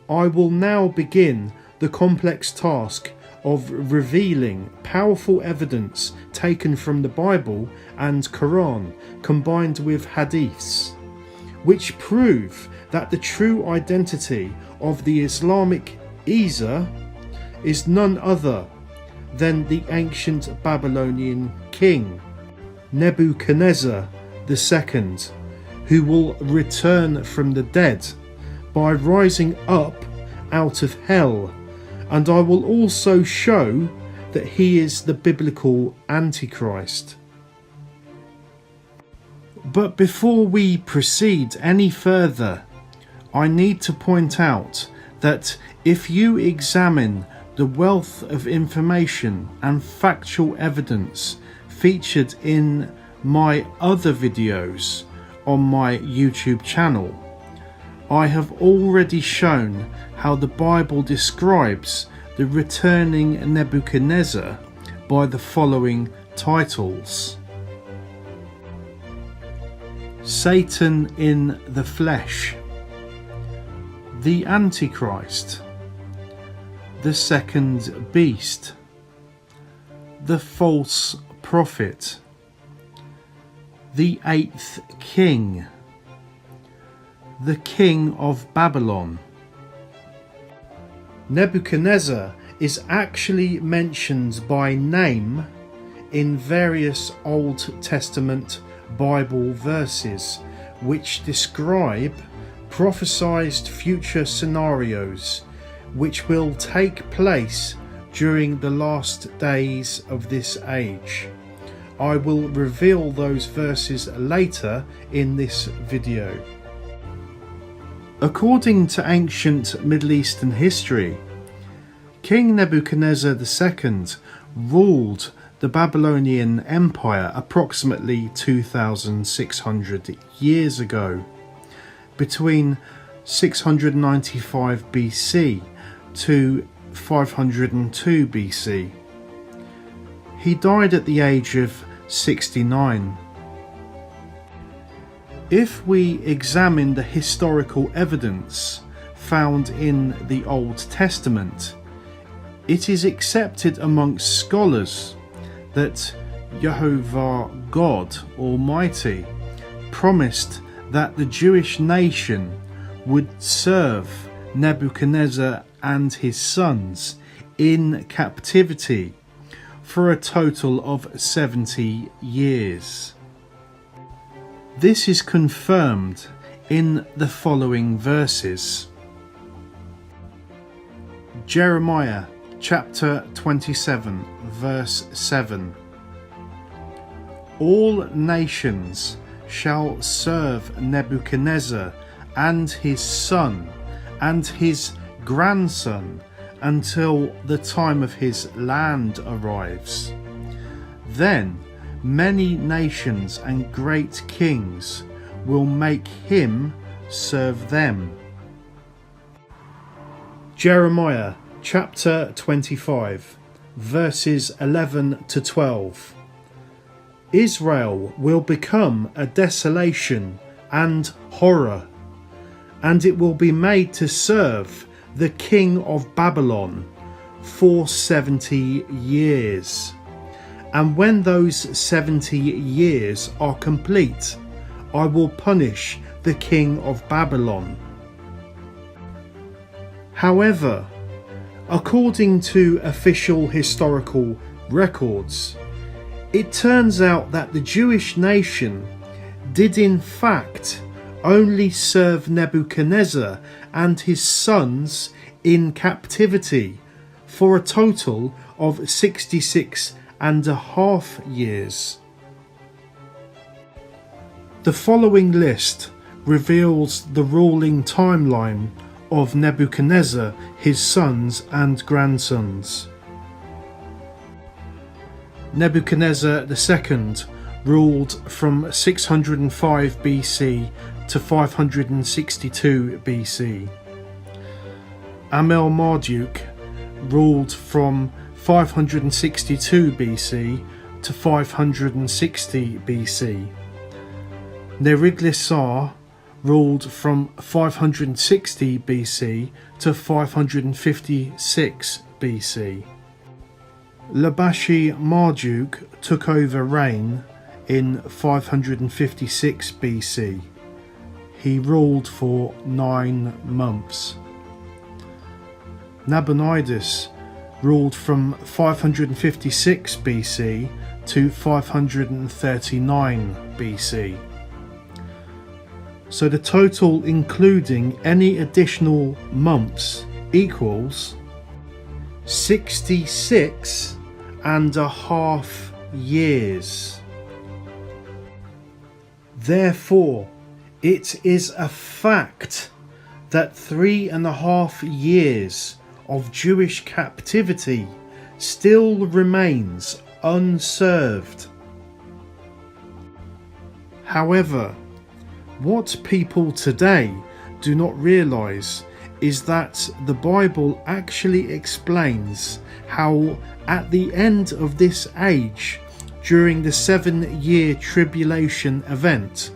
I will now begin the complex task of revealing powerful evidence taken from the Bible and Quran combined with hadiths, which prove that the true identity of the Islamic Isa is none other than the ancient Babylonian king Nebuchadnezzar II, who will return from the dead by rising up out of hell, and I will also show that he is the biblical Antichrist. But before we proceed any further, I need to point out that if you examine the wealth of information and factual evidence featured in my other videos on my YouTube channel, I have already shown how the Bible describes the returning Nebuchadnezzar by the following titles: Satan in the flesh, the Antichrist, the second beast, the false prophet, the eighth king, the king of Babylon. Nebuchadnezzar is actually mentioned by name in various Old Testament Bible verses which describe prophesied future scenarios which will take place during the last days of this age. I will reveal those verses later in this video. According to ancient Middle Eastern history, King Nebuchadnezzar II ruled the Babylonian Empire approximately 2,600 years ago, between 695 BC to 502 BC. He died at the age of 69. If we examine the historical evidence found in the Old Testament, it is accepted amongst scholars that Jehovah God Almighty promised that the Jewish nation would serve Nebuchadnezzar and his sons in captivity for a total of 70 years. This is confirmed in the following verses. Jeremiah chapter 27 verse 7. All nations shall serve Nebuchadnezzar and his son and his grandson until the time of his land arrives. Then many nations and great kings will make him serve them. Jeremiah chapter 25 verses 11 to 12. Israel will become a desolation and horror, and it will be made to serve the king of Babylon for 70 years. And when those 70 years are complete, I will punish the king of Babylon. However, according to official historical records, it turns out that the Jewish nation did in fact only serve Nebuchadnezzar and his sons in captivity for a total of 66 and a half years. The following list reveals the ruling timeline of Nebuchadnezzar, his sons and grandsons. Nebuchadnezzar II ruled from 605 BC to 562 BC. Amel-Marduk ruled from 562 BC to 560 BC. Nebuchadnezzar ruled from 560 BC to 556 BC. Labashi Marduk took over reign in 556 BC. He ruled for 9 months. Nabonidus ruled from 556 BC to 539 BC. So the total, including any additional months, equals 66.5 years. Therefore, it is a fact that 3.5 years of Jewish captivity still remains unserved. However, what people today do not realize is that the Bible actually explains how at the end of this age, during the 7-year tribulation event,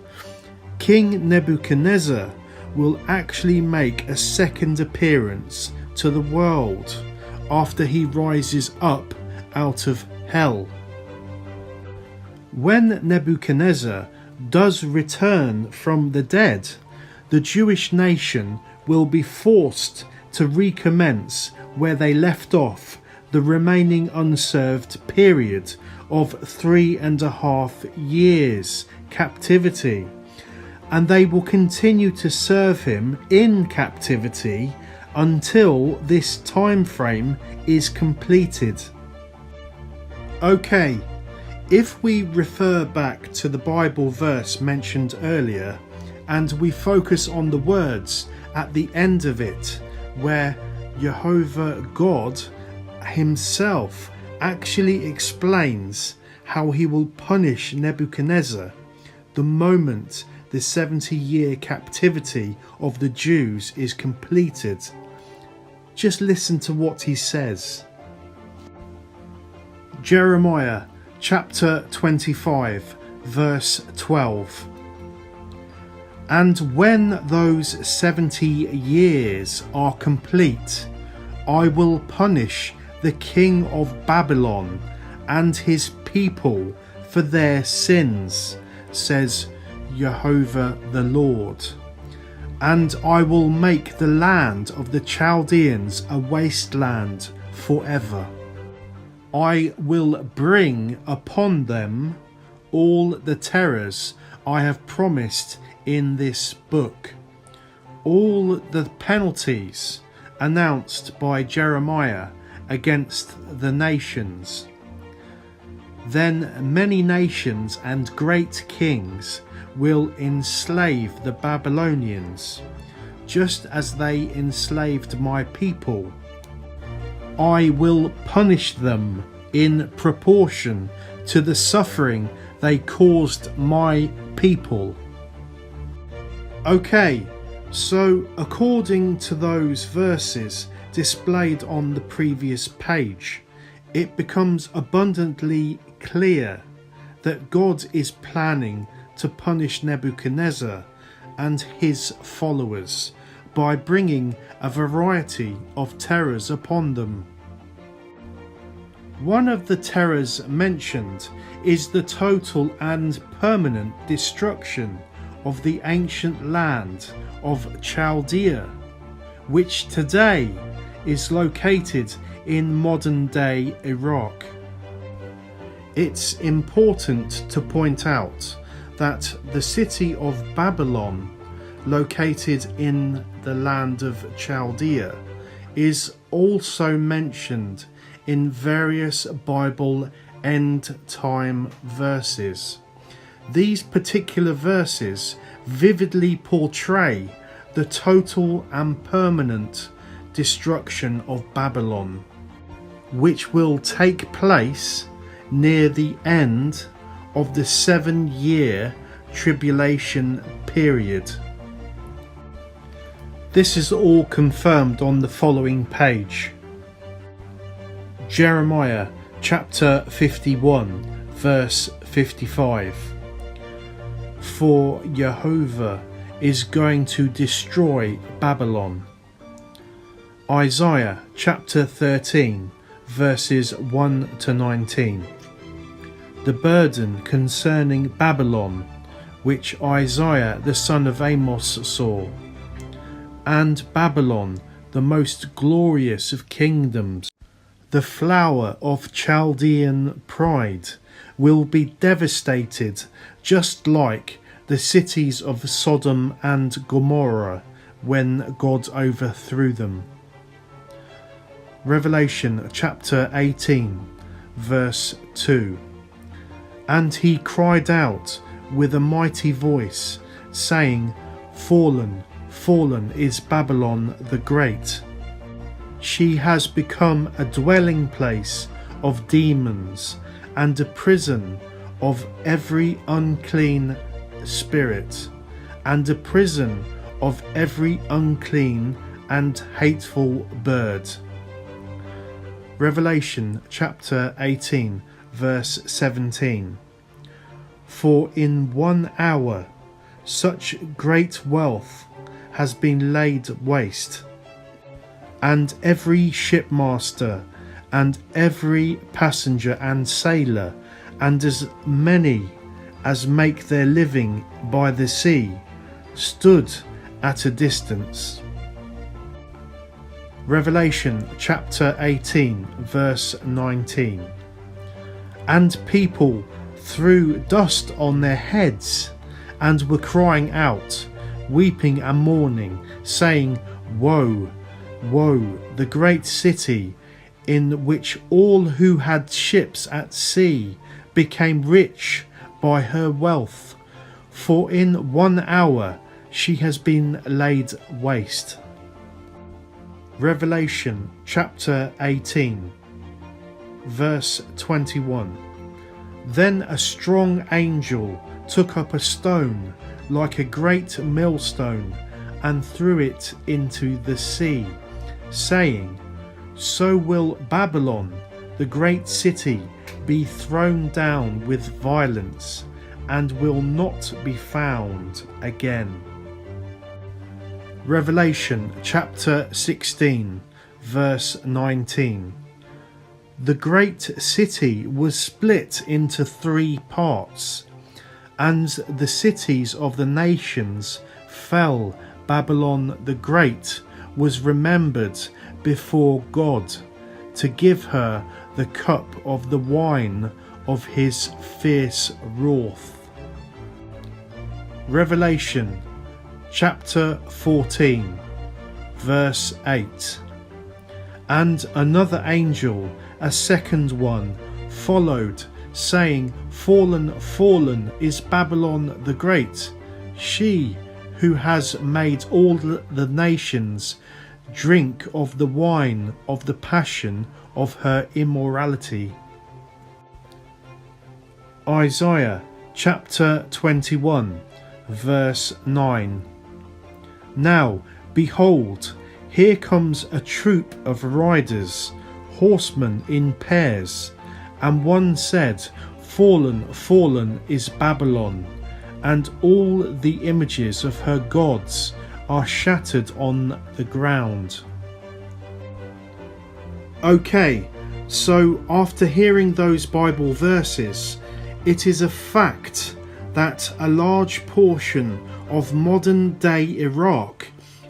King Nebuchadnezzar will actually make a second appearance to the world after he rises up out of hell. When Nebuchadnezzar does return from the dead, the Jewish nation will be forced to recommence where they left off the remaining unserved period of 3.5 years captivity, and they will continue to serve him in captivity until this time frame is completed. Okay, if we refer back to the Bible verse mentioned earlier and we focus on the words at the end of it, where Jehovah God himself actually explains how he will punish Nebuchadnezzar the moment the 70-year captivity of the Jews is completed. Just listen to what he says. Jeremiah chapter 25 verse 12. And when those 70 years are complete, I will punish the king of Babylon and his people for their sins, says Jehovah the Lord. And I will make the land of the Chaldeans a wasteland forever. I will bring upon them all the terrors I have promised in this book, all the penalties announced by Jeremiah against the nations. Then many nations and great kings will enslave the Babylonians, just as they enslaved my people. I will punish them in proportion to the suffering they caused my people. Okay, so according to those verses displayed on the previous page, it becomes abundantly clear that God is planning to punish Nebuchadnezzar and his followers by bringing a variety of terrors upon them. One of the terrors mentioned is the total and permanent destruction of the ancient land of Chaldea, which today is located in modern-day Iraq. It's important to point out that the city of Babylon, located in the land of Chaldea, is also mentioned in various Bible end-time verses. These particular verses vividly portray the total and permanent destruction of Babylon, which will take place near the end of the 7-year tribulation period. This is all confirmed on the following page. Jeremiah chapter 51 verse 55. For Jehovah is going to destroy Babylon. Isaiah chapter 13 verses 1 to 19. The burden concerning Babylon, which Isaiah the son of Amos saw. And Babylon, the most glorious of kingdoms, the flower of Chaldean pride, will be devastated, just like the cities of Sodom and Gomorrah when God overthrew them. Revelation chapter 18 verse 2. And he cried out with a mighty voice, saying, Fallen, fallen is Babylon the Great. She has become a dwelling place of demons and a prison of every unclean spirit, and a prison of every unclean and hateful bird. Revelation chapter 18 verse 17. For in 1 hour such great wealth has been laid waste, and every shipmaster and every passenger and sailor, and as many as make their living by the sea, stood at a distance. Revelation chapter 18 verse 19. And people threw dust on their heads, and were crying out, weeping and mourning, saying, Woe, woe, the great city, in which all who had ships at sea became rich by her wealth, for in 1 hour she has been laid waste. Revelation chapter 18 verse 21. Then a strong angel took up a stone like a great millstone and threw it into the sea, saying, So will Babylon, the great city, be thrown down with violence, and will not be found again. Revelation chapter 16 verse 19. The great city was split into 3 parts, and the cities of the nations fell. Babylon the Great was remembered before God, to give her the cup of the wine of his fierce wrath. Revelation chapter 14 verse 8. And another angel, a second one, followed, saying, Fallen, fallen is Babylon the Great, she who has made all the nations drink of the wine of the passion of her immorality. Isaiah chapter 21 verse 9. Now, behold, here comes a troop of riders, horsemen in pairs, and one said, Fallen, fallen is Babylon, and all the images of her gods are shattered on the ground. Okay, so after hearing those Bible verses, it is a fact that a large portion of modern-day Iraq,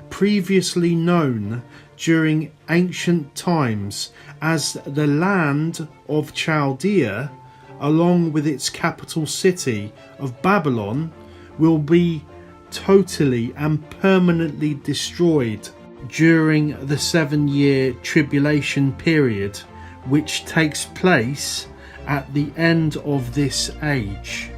previously known during ancient times as the land of Chaldea, along with its capital city of Babylon, will be totally and permanently destroyed during the 7-year tribulation period, which takes place at the end of this age.